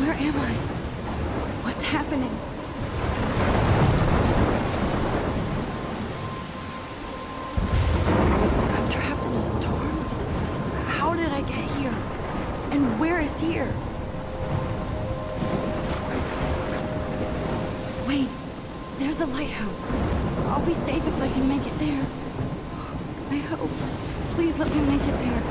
Where am I? What's happening? I'm trapped in a storm? How did I get here? And where is here? Wait, there's the lighthouse. I'll be safe if I can make it there. I hope. Please let me make it there.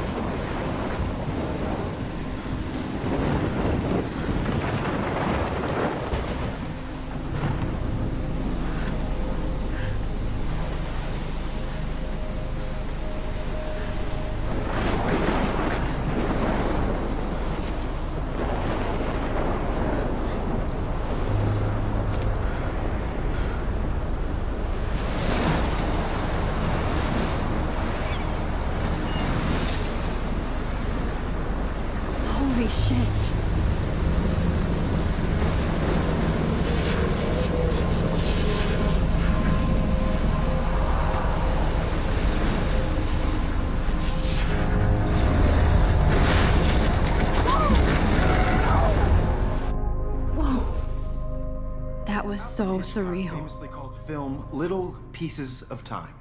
Holy shit. Whoa. That was so surreal. Famously called film Little Pieces of Time.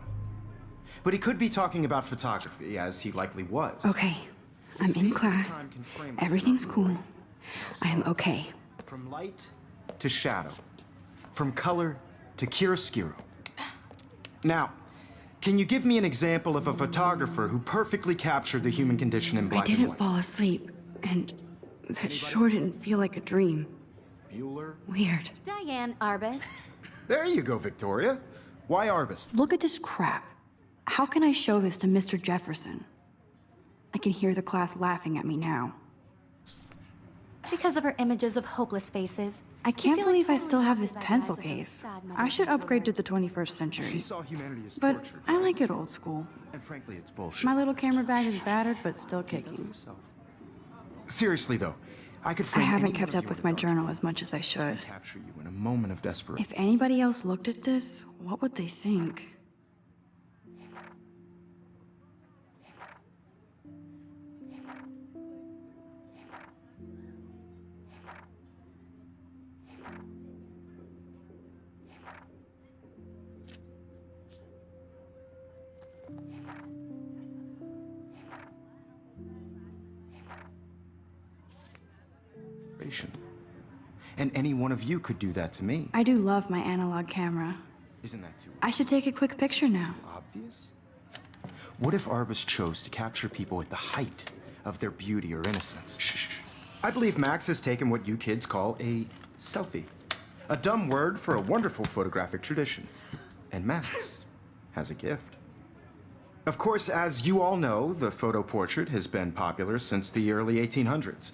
But he could be talking about photography, as he likely was. Okay, I'm in class. Everything's cool. I am okay. From light to shadow. From color to chiaroscuro. Now, can you give me an example of a photographer who perfectly captured the human condition in I black and didn't white? fall asleep, and that sure didn't feel like a dream. Bueller? Weird. Diane Arbus. There you go, Victoria. Why Arbus? Look at this crap. How can I show this to Mr. Jefferson? I can hear the class laughing at me now. Because of her images of hopeless faces. I can't feel believe like I still have this about the pencil eyes of those case. sad I should mothers upgrade to before. the 21st She century. saw humanity as But tortured. I like it old school. And frankly, it's bullshit. My little camera bag is battered, but still kicking. Seriously, though, I could I frame haven't any kept one up of with your my thoughts journal as much as I should. and capture you in a moment of desperation. If anybody else looked at this, what would they think? And any one of you could do that to me. I do love my analog camera. Isn't that too I should take a quick picture now. obvious? What if Arbus chose to capture people at the height of their beauty or innocence? Shh. I believe Max has taken what you kids call a selfie. A dumb word for a wonderful photographic tradition. And Max has a gift. Of course, as you all know, the photo portrait has been popular since the early 1800s.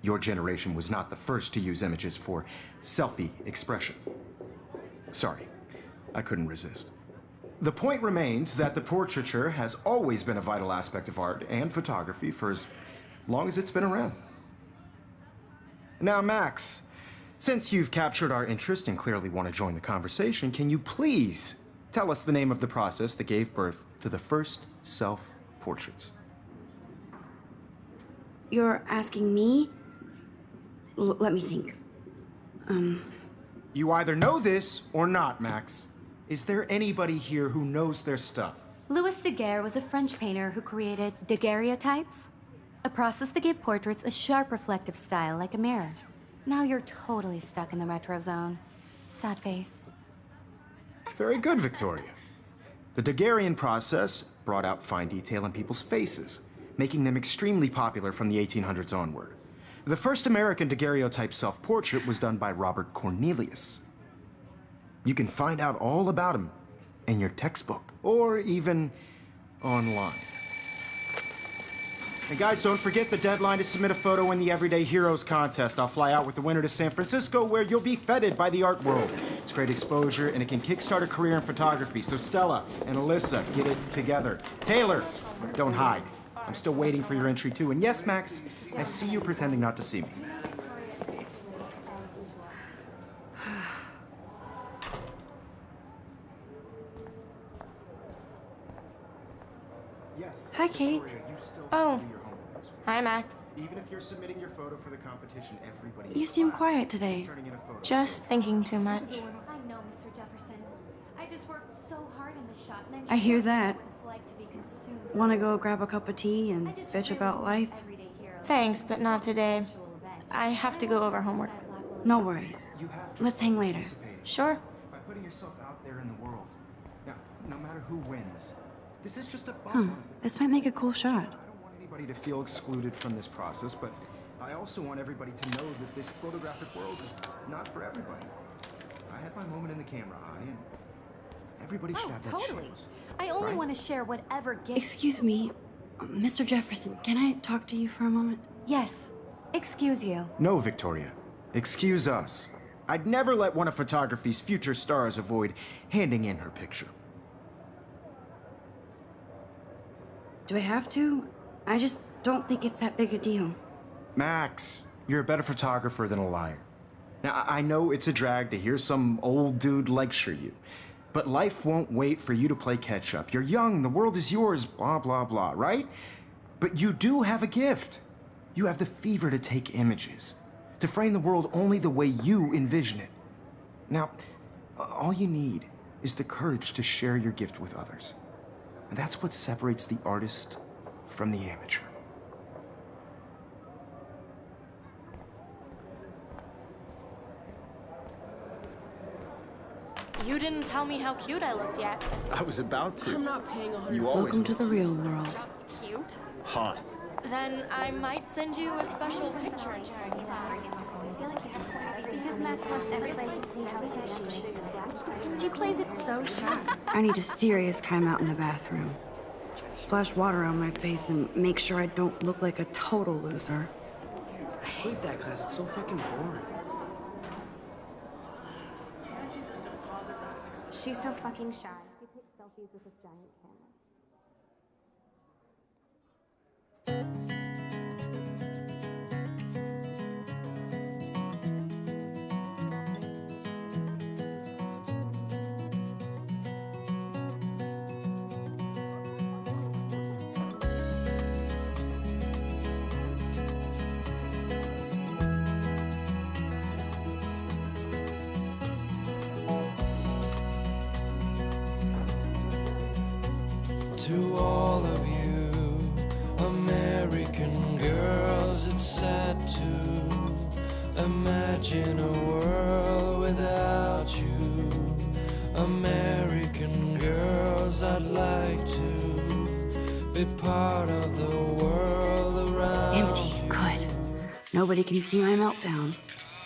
Your generation was not the first to use images for selfie expression. Sorry, I couldn't resist. The point remains that the portraiture has always been a vital aspect of art and photography for as long as it's been around. Now, Max, since you've captured our interest and clearly want to join the conversation, can you please tell us the name of the process that gave birth to the first self-portraits? You're asking me? Let me think. You either know this or not, Max. Is there anybody here who knows their stuff? Louis Daguerre was a French painter who created daguerreotypes, a process that gave portraits a sharp reflective style like a mirror. Now you're totally stuck in the retro zone. Sad face. Very good, Victoria. The Daguerrean process brought out fine detail in people's faces, making them extremely popular from the 1800s onward. The first American daguerreotype self-portrait was done by Robert Cornelius. You can find out all about him in your textbook, or even online. And guys, don't forget the deadline to submit a photo in the Everyday Heroes contest. I'll fly out with the winner to San Francisco, where you'll be feted by the art world. It's great exposure, and it can kickstart a career in photography. So Stella and Alyssa, get it together. Taylor, don't hide. I'm still waiting for your entry, too. And yes, Max, I see you pretending not to see me. Yes. Hi, Kate. Victoria, you still Oh. do your homework this week. Hi, Max. Even if you're submitting your photo for the competition, everybody. You seem quiet today. Just thinking too much. I know, Mr. Jefferson. I just worked so hard on the shot, and I hear that. what it's like to be consumed. Wanna go grab a cup of tea and I just bitch really about hope life? everyday hero Thanks, but not today. virtual event. I have to go over homework. No worries. You have to Let's hang later. participate Sure. by putting yourself out there in the world. Now, no matter who wins, this is just a bump. This might make a cool shot. I don't want anybody to feel excluded from this process, but I also want everybody to know that this photographic world is not for everybody. I had my moment in the camera eye, and everybody should Oh, have that totally. chance. I only right? want to share whatever gift. Excuse me, Mr. Jefferson, can I talk to you for a moment? Yes. Excuse you. No, Victoria. Excuse us. I'd never let one of photography's future stars avoid handing in her picture. Do I have to? I just don't think it's that big a deal. Max, you're a better photographer than a liar. Now, I know it's a drag to hear some old dude lecture you, but life won't wait for you to play catch up. You're young, the world is yours, blah, blah, blah, right? But you do have a gift. You have the fever to take images, to frame the world only the way you envision it. Now, all you need is the courage to share your gift with others. And that's what separates the artist from the amateur. You didn't tell me how cute I looked yet. I was about to. I'm not paying 100. You always Welcome to the real world. Just cute? hot. Then I might send you a special picture in turn. Because Max wants everybody to see how good she is. She plays it so sharp. I need a serious timeout in the bathroom. Splash water on my face and make sure I don't look like a total loser. I hate that class. It's so fucking boring. She's so fucking shy. She takes selfies with this giant camera. To all of you American girls, it's sad to imagine a world without you. American girls, I'd like to be part of the world around Empty. you. Good. Nobody can see my meltdown.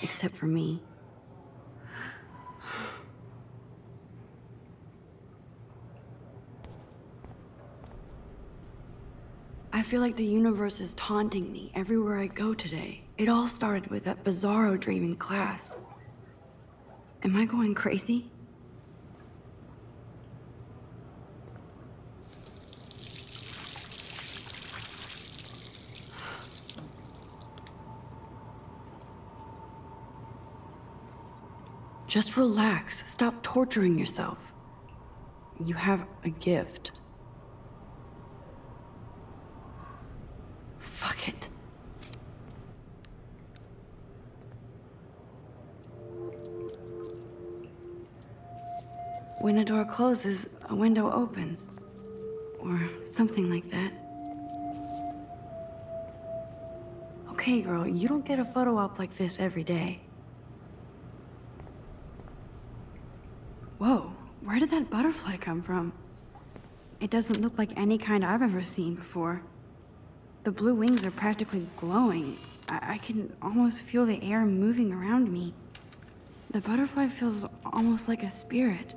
Except for me. I feel like the universe is taunting me everywhere I go today. It all started with that bizarro dream in class. Am I going crazy? Just relax. Stop torturing yourself. You have a gift. Fuck it. When a door closes, a window opens. Or something like that. Okay, girl, you don't get a photo op like this every day. Whoa, where did that butterfly come from? It doesn't look like any kind I've ever seen before. The blue wings are practically glowing. I can almost feel the air moving around me. The butterfly feels almost like a spirit.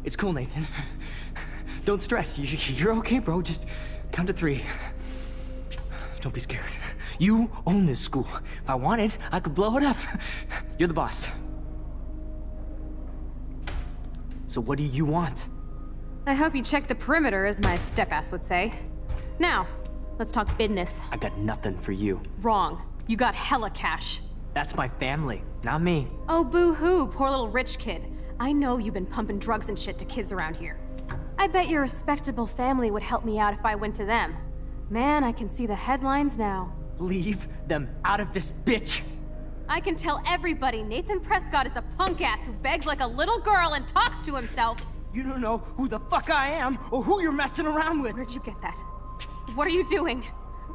It's cool, Nathan. Don't stress. You're okay, bro. Just count to 3. Don't be scared. You own this school. If I wanted, I could blow it up. You're the boss. So what do you want? I hope you checked the perimeter, as my step-ass would say. Now, let's talk business. I got nothing for you. Wrong. You got hella cash. That's my family, not me. Oh, boo-hoo, poor little rich kid. I know you've been pumping drugs and shit to kids around here. I bet your respectable family would help me out if I went to them. Man, I can see the headlines now. Leave them out of this, bitch! I can tell everybody Nathan Prescott is a punk ass who begs like a little girl and talks to himself. You don't know who the fuck I am or who you're messing around with. Where'd you get that? What are you doing?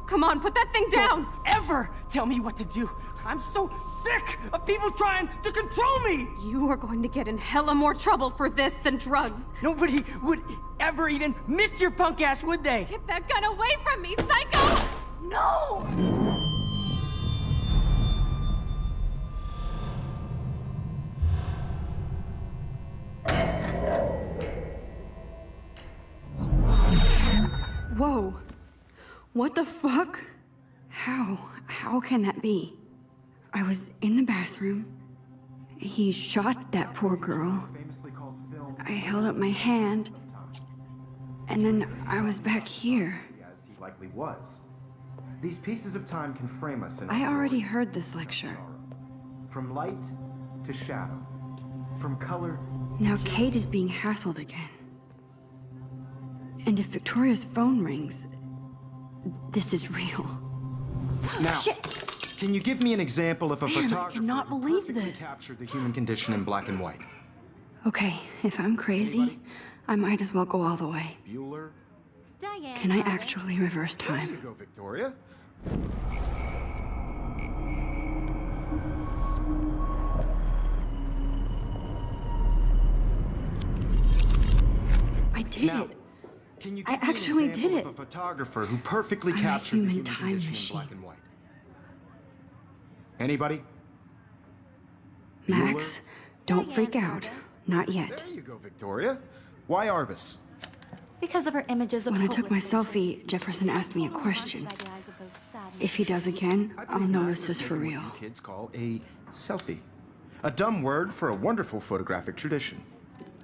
Come on, put that thing down! Don't ever tell me what to do. I'm so sick of people trying to control me! You are going to get in hella more trouble for this than drugs. Nobody would ever even miss your punk ass, would they? Get that gun away from me, psycho! No! Whoa. What the fuck? How can that be? I was in the bathroom. He shot that poor girl. I held up my hand. And then I was back here. As he likely was. These pieces of time can frame us in I our already glory heard this lecture. From light to shadow. From color. Now Kate is being hassled again. And if Victoria's phone rings, this is real. Now, Shit! can you give me an example of a Man, I photographer cannot who believe perfectly this. captured the human condition in black and white? Okay, if I'm crazy, I might as well go all the way. Bueller? Diane. Can I Roberts. actually reverse There you time? go, Victoria. I did Now, it. can you I give me actually an example did of it. a photographer who perfectly I'm a captured the human human time condition machine. in black and white? Anybody? Max, don't Diane freak out. Arbus. Not yet. There you go, Victoria. Why Arbus? Because of her images of When I took my hopelessness. selfie, Jefferson asked me a Totally question. haunted by the eyes of those sad If he does again, I I'll believe know Max this has is for taken what real. you kids call a selfie. A dumb word for a wonderful photographic tradition.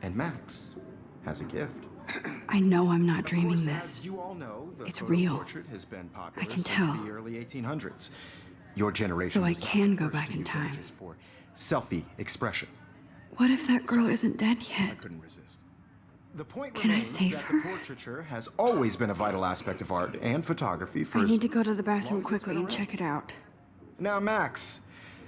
And Max has a gift. I know I'm not Of dreaming course, this. as you all know, the It's photo real. portrait has been popular I can since tell. the early 1800s. Your generation So I was not can the go first back to in use time. images for selfie expression. What if that girl isn't dead I yet? couldn't resist. The point Can I remains save that her? the portraiture has always been a vital aspect of art and photography for I as need to go to the long bathroom as it's quickly been and around. check it out. Now, Max,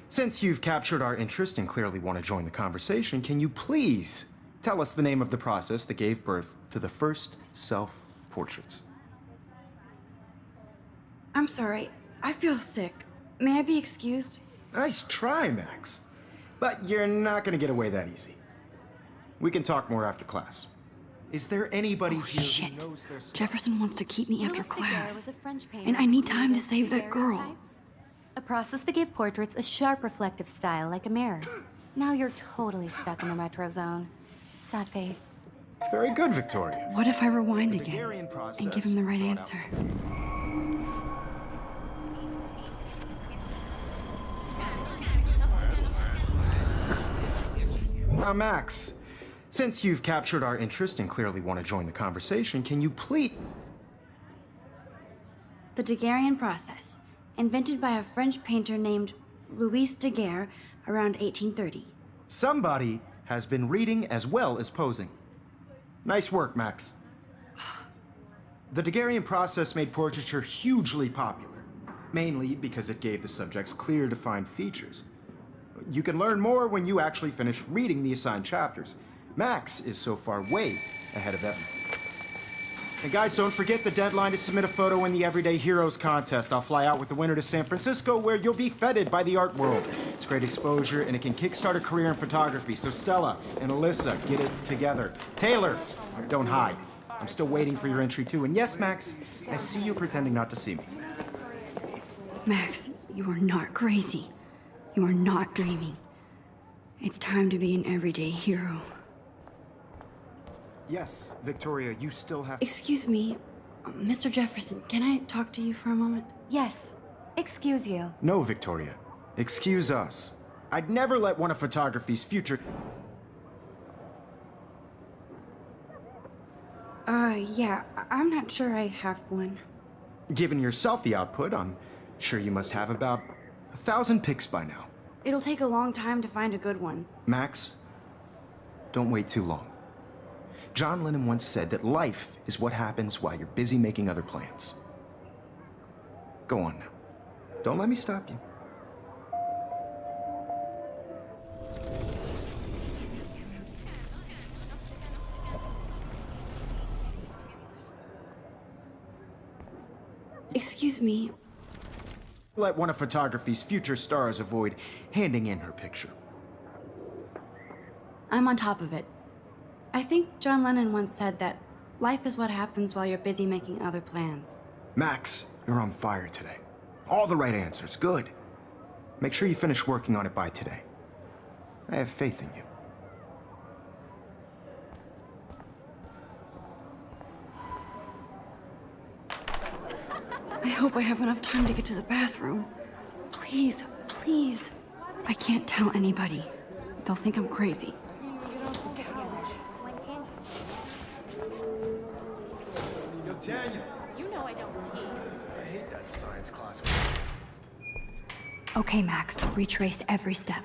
since you've captured our interest and clearly want to join the conversation, can you please tell us the name of the process that gave birth to the first self-portraits? I'm sorry. I feel sick. May I be excused? Nice try, Max. But you're not going to get away that easy. We can talk more after class. Is there anybody Oh, here shit. who knows their stuff? Jefferson wants to keep me after Louis Daguerre class. was a French painter And I who need time to created save that girl. daguerreotypes, a process that gave portraits a sharp reflective style like a mirror. Now you're totally stuck in the retro zone. Sad face. Very good, Victoria. What if I rewind again Daguerrean and process give him the right brought out answer? Now, Max, since you've captured our interest and clearly want to join the conversation, can you please... The Daguerrean process, invented by a French painter named Louis Daguerre around 1830. Somebody has been reading as well as posing. Nice work, Max. The Daguerrean process made portraiture hugely popular, mainly because it gave the subjects clear, defined features. You can learn more when you actually finish reading the assigned chapters. Max is so far way ahead of Evan. And guys, don't forget the deadline to submit a photo in the Everyday Heroes contest. I'll fly out with the winner to San Francisco, where you'll be feted by the art world. It's great exposure, and it can kickstart a career in photography. So Stella and Alyssa, get it together. Taylor, don't hide. I'm still waiting for your entry too. And yes, Max, I see you pretending not to see me. Max, you are not crazy. You are not dreaming. It's time to be an everyday hero. Yes, Victoria, you still have... Excuse me, Mr. Jefferson, can I talk to you for a moment? Yes. Excuse you. No, Victoria. Excuse us. I'd never let one of photography's future... Yeah, I'm not sure I have one. Given your selfie output, I'm sure you must have about 1,000 pics by now. It'll take a long time to find a good one. Max, Don't wait too long. John Lennon once said that life is what happens while you're busy making other plans. Go on now. Don't let me stop you. Excuse me. Let one of photography's future stars avoid handing in her picture. I'm on top of it. I think John Lennon once said that life is what happens while you're busy making other plans. Max, you're on fire today. All the right answers. Good. Make sure you finish working on it by today. I have faith in you. I hope I have enough time to get to the bathroom. Please, please. I can't tell anybody. They'll think I'm crazy. You know I don't tease. I hate that science class. Okay, Max, retrace every step.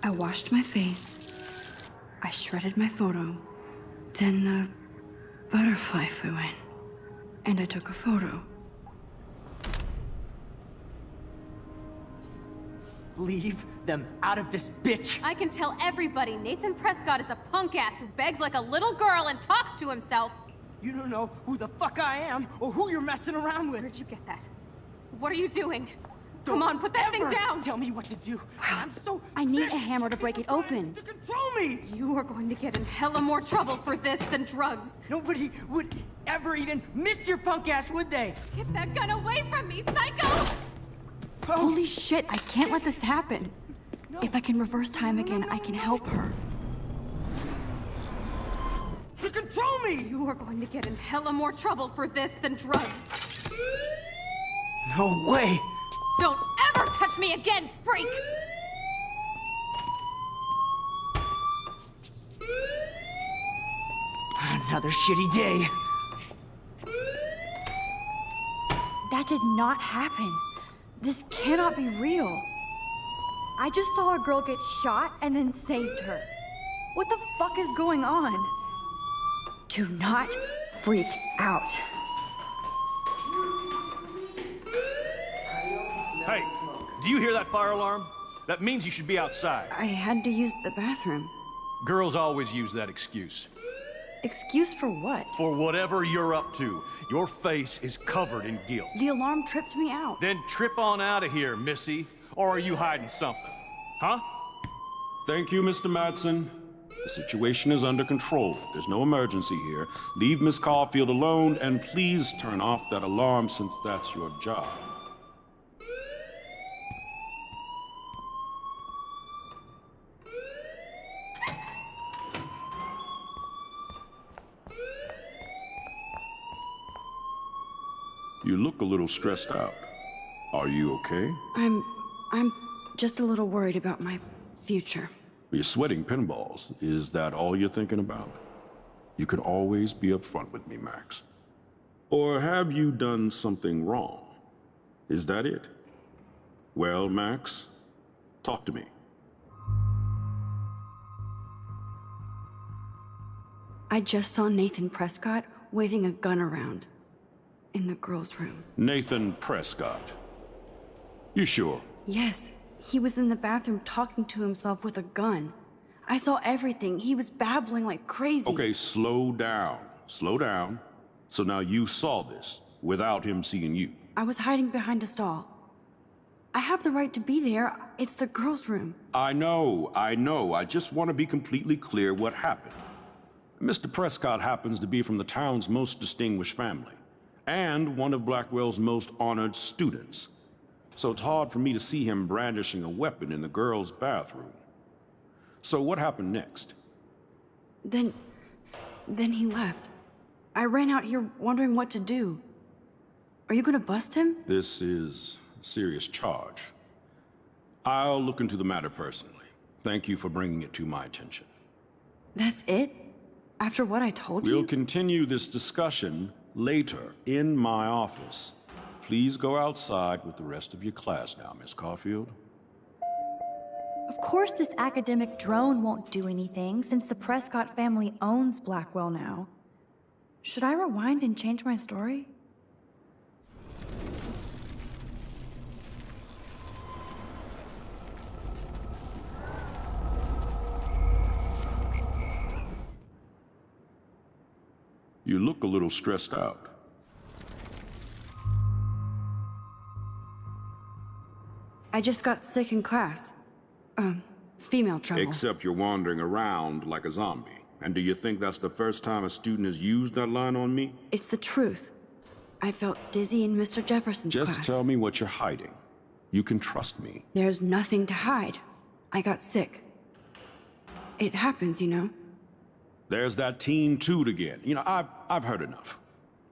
I washed my face. I shredded my photo. Then the butterfly flew in. And I took a photo. Leave them out of this bitch! I can tell everybody Nathan Prescott is a punk ass who begs like a little girl and talks to himself. You don't know who the fuck I am or who you're messing around with. Where'd you get that? What are you doing? Don't Come on, put that thing ever down! Tell me what to do. I'm so I need sick a hammer to break it of trying open. To control me! You are going to get in hella more trouble for this than drugs. Nobody would ever even miss your punk ass, would they? Get that gun away from me, psycho! Holy shit, I can't let this happen. If I can reverse time again, I can help her. To control me! You are going to get in hella more trouble for this than drugs. No way! Don't ever touch me again, freak! Another shitty day. That did not happen. This cannot be real. I just saw a girl get shot and then saved her. What the fuck is going on? Do not freak out. Hey, do you hear that fire alarm? That means you should be outside. I had to use the bathroom. Girls always use that excuse. Excuse for what? For whatever you're up to, your face is covered in guilt. The alarm tripped me out. Then trip on out of here, Missy. Or are you hiding something? Huh? Thank you, Mr. Madsen. The situation is under control. There's no emergency here. Leave Miss Caulfield alone, and please turn off that alarm since that's your job. You look a little stressed out. Are you okay? I'm just a little worried about my future. You're sweating pinballs. Is that all you're thinking about? You can always be upfront with me, Max. Or have you done something wrong? Is that it? Well, Max, talk to me. I just saw Nathan Prescott waving a gun around in the girls' room. Nathan Prescott. You sure? Yes, he was in the bathroom talking to himself with a gun. I saw everything. He was babbling like crazy. Okay, slow down. Slow down. So now you saw this without him seeing you. I was hiding behind a stall. I have the right to be there. It's the girls' room. I know. I just want to be completely clear what happened. Mr. Prescott happens to be from the town's most distinguished family, and one of Blackwell's most honored students. So it's hard for me to see him brandishing a weapon in the girls' bathroom. So what happened next? Then he left. I ran out here wondering what to do. Are you gonna bust him? This is a serious charge. I'll look into the matter personally. Thank you for bringing it to my attention. That's it? After what I told We'll you? continue this discussion later in my office. Please go outside with the rest of your class now, Miss Caulfield. Of course this academic drone won't do anything since the Prescott family owns Blackwell now. Should I rewind and change my story? You look a little stressed out. I just got sick in class. Female trouble. Except you're wandering around like a zombie. And do you think that's the first time a student has used that line on me? It's the truth. I felt dizzy in Mr. Jefferson's class. Just tell me what you're hiding. You can trust me. There's nothing to hide. I got sick. It happens, you know. There's that Team Toot again. You know, I've heard enough.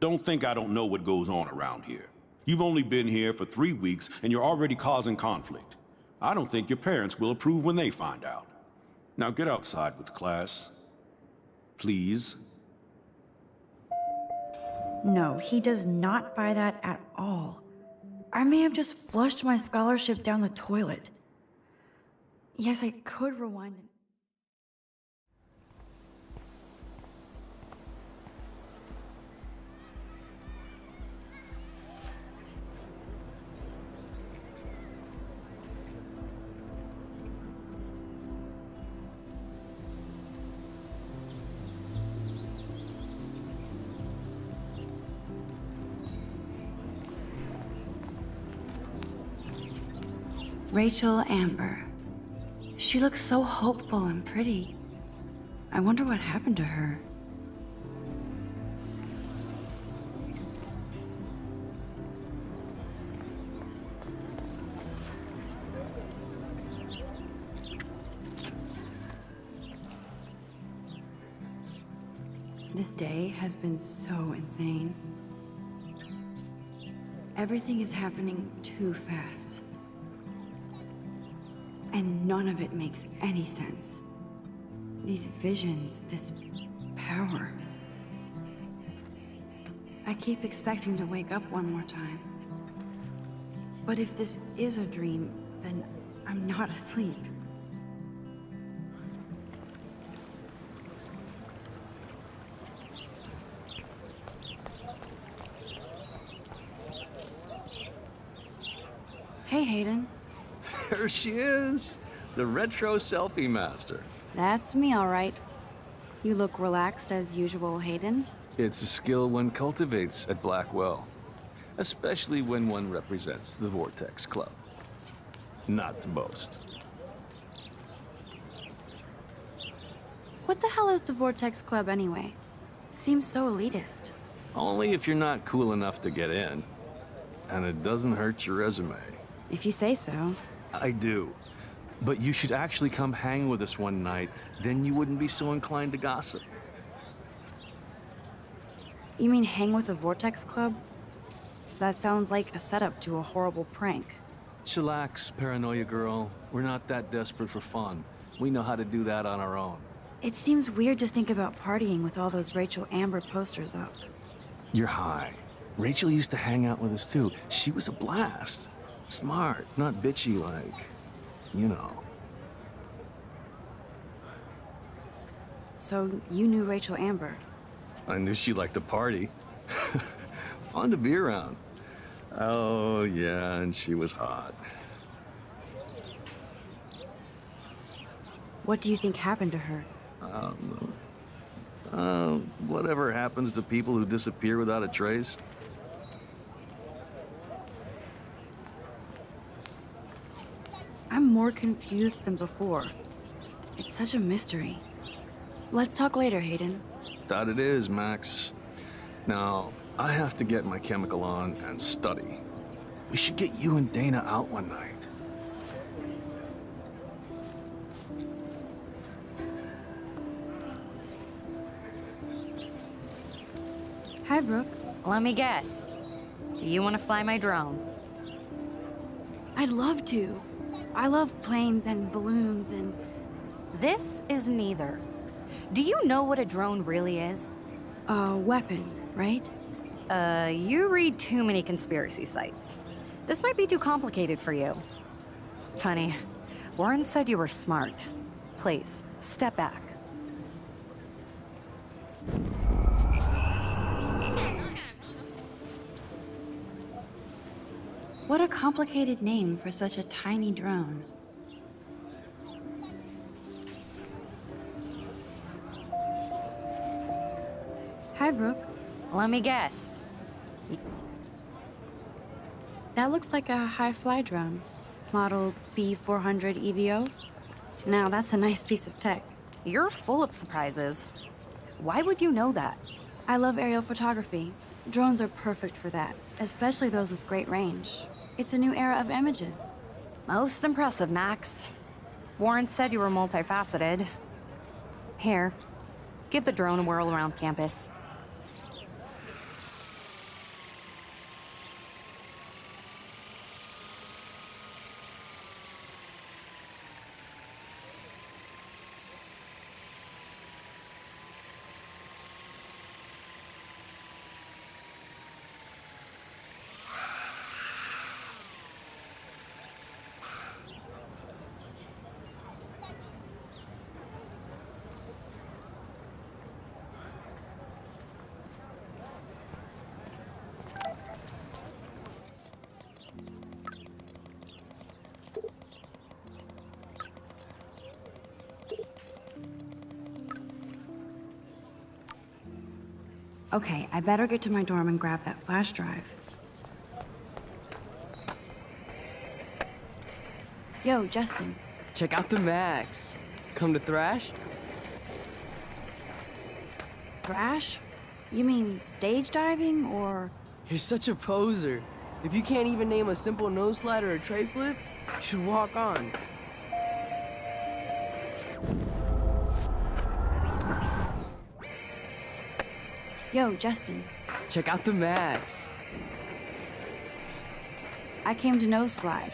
Don't think I don't know what goes on around here. You've only been here for 3 weeks, and you're already causing conflict. I don't think your parents will approve when they find out. Now get outside with class. Please. No, he does not buy that at all. I may have just flushed my scholarship down the toilet. Yes, I could rewind and... Rachel Amber. She looks so hopeful and pretty. I wonder what happened to her. This day has been so insane. Everything is happening too fast. And none of it makes any sense. These visions, this power. I keep expecting to wake up one more time. But if this is a dream, then I'm not asleep. Hey, Hayden. There she is, the retro selfie master. That's me, all right. You look relaxed as usual, Hayden. It's a skill one cultivates at Blackwell, especially when one represents the Vortex Club. Not to boast. What the hell is the Vortex Club anyway? Seems so elitist. Only if you're not cool enough to get in. And it doesn't hurt your resume. If you say so. I do. But you should actually come hang with us one night, then you wouldn't be so inclined to gossip. You mean hang with the Vortex Club? That sounds like a setup to a horrible prank. Chillax, paranoia girl. We're not that desperate for fun. We know how to do that on our own. It seems weird to think about partying with all those Rachel Amber posters up. You're high. Rachel used to hang out with us too. She was a blast. Smart, not bitchy like, you know. So you knew Rachel Amber? I knew she liked to party. Fun to be around. Oh, yeah, and she was hot. What do you think happened to her? I don't know. Whatever happens to people who disappear without a trace. I'm more confused than before. It's such a mystery. Let's talk later, Hayden. That it is, Max. Now, I have to get my chemical on and study. We should get you and Dana out one night. Hi, Brooke. Let me guess. You want to fly my drone? I'd love to. I love planes and balloons and... This is neither. Do you know what a drone really is? A weapon, right? You read too many conspiracy sites. This might be too complicated for you. Funny. Warren said you were smart. Please, step back. What a complicated name for such a tiny drone. Hi, Brooke. Let me guess. That looks like a high-fly drone. Model B400 EVO. Now, that's a nice piece of tech. You're full of surprises. Why would you know that? I love aerial photography. Drones are perfect for that, especially those with great range. It's a new era of images. Most impressive, Max. Warren said you were multifaceted. Here, give the drone a whirl around campus. Okay, I better get to my dorm and grab that flash drive. Yo, Justin. Check out the Max. Come to thrash? Thrash? You mean stage diving, or...? You're such a poser. If you can't even name a simple nose slide or a tray flip, you should walk on. Yo, Justin. Check out the Max. I came to nose slide,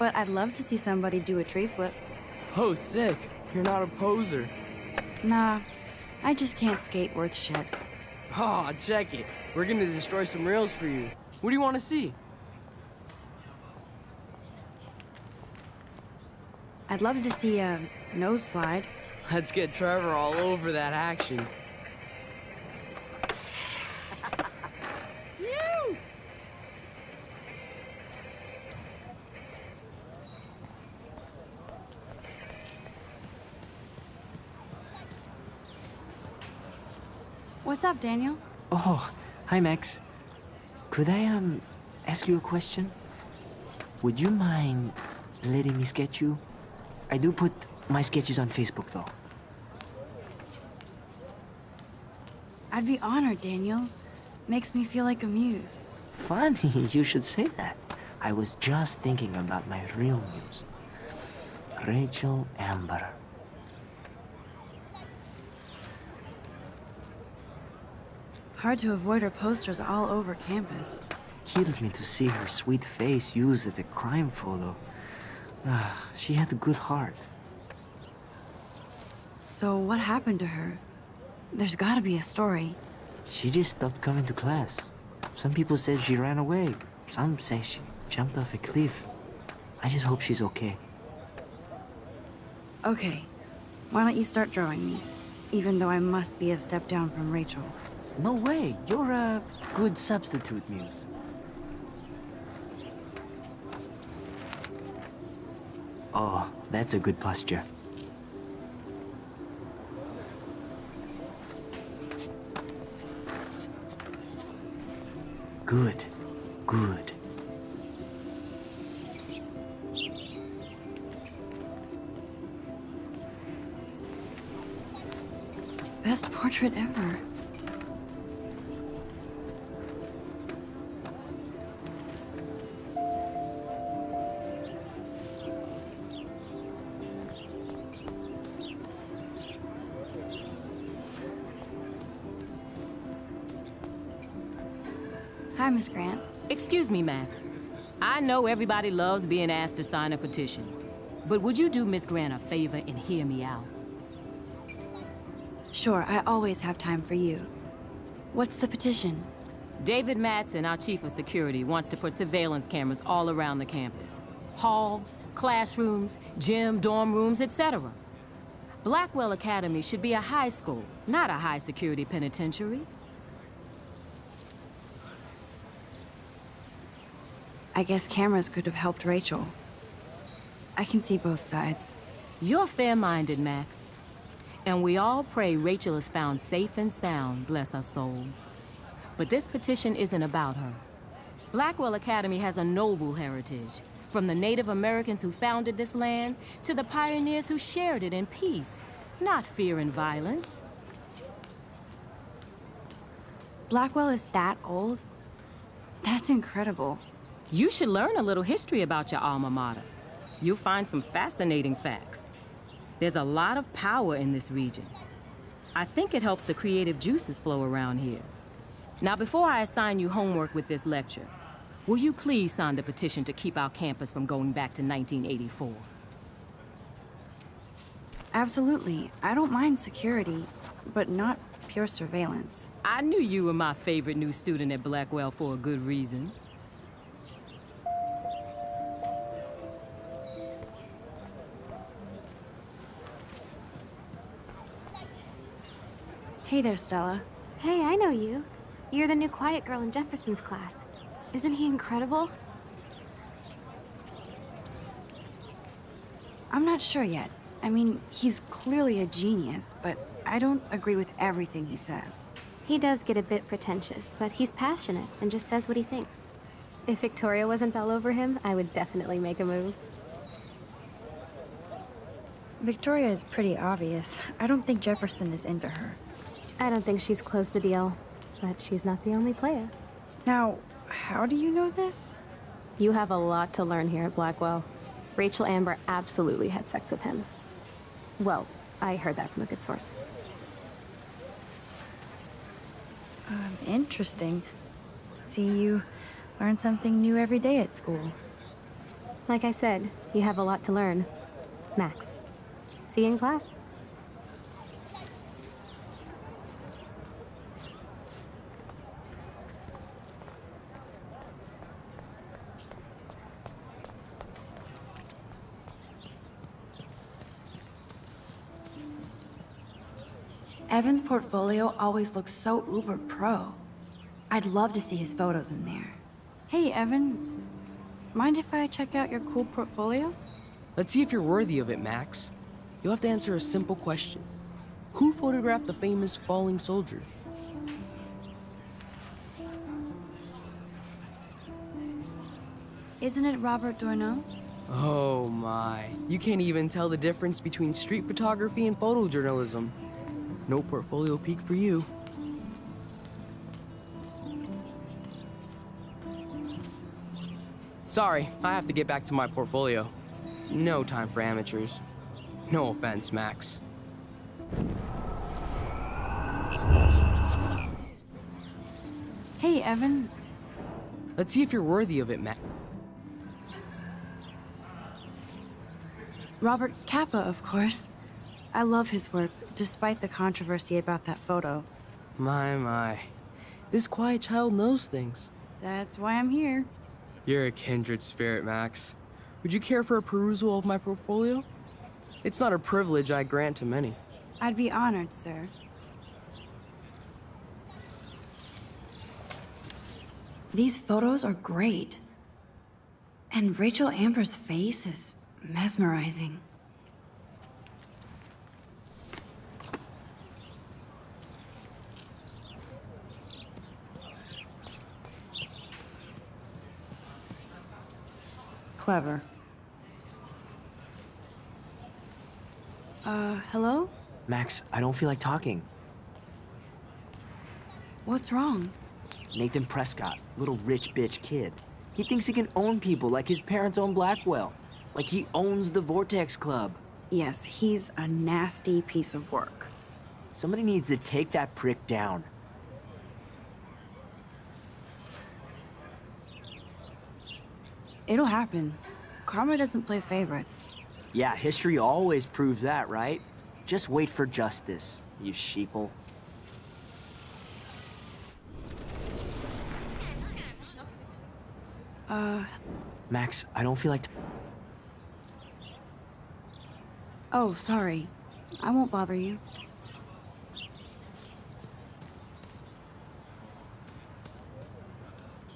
but I'd love to see somebody do a tree flip. Oh, sick. You're not a poser. Nah, I just can't skate worth shit. Oh, check it. We're gonna destroy some rails for you. What do you want to see? I'd love to see a nose slide. Let's get Trevor all over that action. What's up, Daniel? Oh, hi, Max. Could I, ask you a question? Would you mind letting me sketch you? I do put my sketches on Facebook, though. I'd be honored, Daniel. Makes me feel like a muse. Funny, you should say that. I was just thinking about my real muse. Rachel Amber. Hard to avoid her posters all over campus. Kills me to see her sweet face used as a crime photo. She had a good heart. So what happened to her? There's gotta be a story. She just stopped coming to class. Some people said she ran away. Some say she jumped off a cliff. I just hope she's okay. Okay, why don't you start drawing me? Even though I must be a step down from Rachel. No way, you're a good substitute, Muse. Oh, that's a good posture. Good, good. Best portrait ever. Hi, Miss Grant. Excuse me, Max. I know everybody loves being asked to sign a petition, but would you do Miss Grant a favor and hear me out? Sure, I always have time for you. What's the petition? David Matson, our chief of security, wants to put surveillance cameras all around the campus. halls, classrooms, gym, dorm rooms, etc. Blackwell Academy should be a high school, not a high-security penitentiary. I guess cameras could have helped Rachel. I can see both sides. You're fair-minded, Max. And we all pray Rachel is found safe and sound, bless her soul. But this petition isn't about her. Blackwell Academy has a noble heritage, from the Native Americans who founded this land to the pioneers who shared it in peace, not fear and violence. Blackwell is that old? That's incredible. You should learn a little history about your alma mater. You'll find some fascinating facts. There's a lot of power in this region. I think it helps the creative juices flow around here. Now, before I assign you homework with this lecture, will you please sign the petition to keep our campus from going back to 1984? Absolutely. I don't mind security, but not pure surveillance. I knew you were my favorite new student at Blackwell for a good reason. Hey there, Stella. Hey, I know you. You're the new quiet girl in Jefferson's class. Isn't he incredible? I'm not sure yet. I mean, he's clearly a genius, but I don't agree with everything he says. He does get a bit pretentious, but he's passionate and just says what he thinks. If Victoria wasn't all over him, I would definitely make a move. Victoria is pretty obvious. I don't think Jefferson is into her. I don't think she's closed the deal, but she's not the only player. Now, how do you know this? You have a lot to learn here at Blackwell. Rachel Amber absolutely had sex with him. Well, I heard that from a good source. Interesting. See, you learn something new every day at school. Like I said, you have a lot to learn. Max, see you in class. Evan's portfolio always looks so uber pro. I'd love to see his photos in there. Hey, Evan. Mind if I check out your cool portfolio? Let's see if you're worthy of it, Max. You'll have to answer a simple question. Who photographed the famous falling soldier? Isn't it Robert Dourneau? Oh my. You can't even tell the difference between street photography and photojournalism. No portfolio peak for you. Sorry, I have to get back to my portfolio. No time for amateurs. No offense, Max. Hey, Evan. Let's see if you're worthy of it, Max. Robert Capa, of course. I love his work, despite the controversy about that photo. My. This quiet child knows things. That's why I'm here. You're a kindred spirit, Max. Would you care for a perusal of my portfolio? It's not a privilege I grant to many. I'd be honored, sir. These photos are great. And Rachel Amber's face is mesmerizing. Clever. Hello? Max, I don't feel like talking. What's wrong? Nathan Prescott, little rich bitch kid. He thinks he can own people like his parents own Blackwell. Like he owns the Vortex Club. Yes, he's a nasty piece of work. Somebody needs to take that prick down. It'll happen. Karma doesn't play favorites. Yeah, history always proves that, right? Just wait for justice, you sheeple. Max, I don't feel like... Oh, sorry. I won't bother you.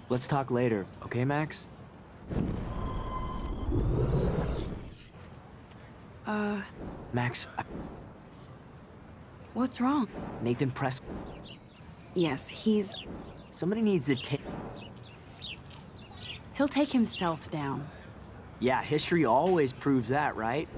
Let's talk later, okay, Max? Max, What's wrong? Nathan Prescott. Yes, he's... Somebody needs to take... He'll take himself down. Yeah, history always proves that, right?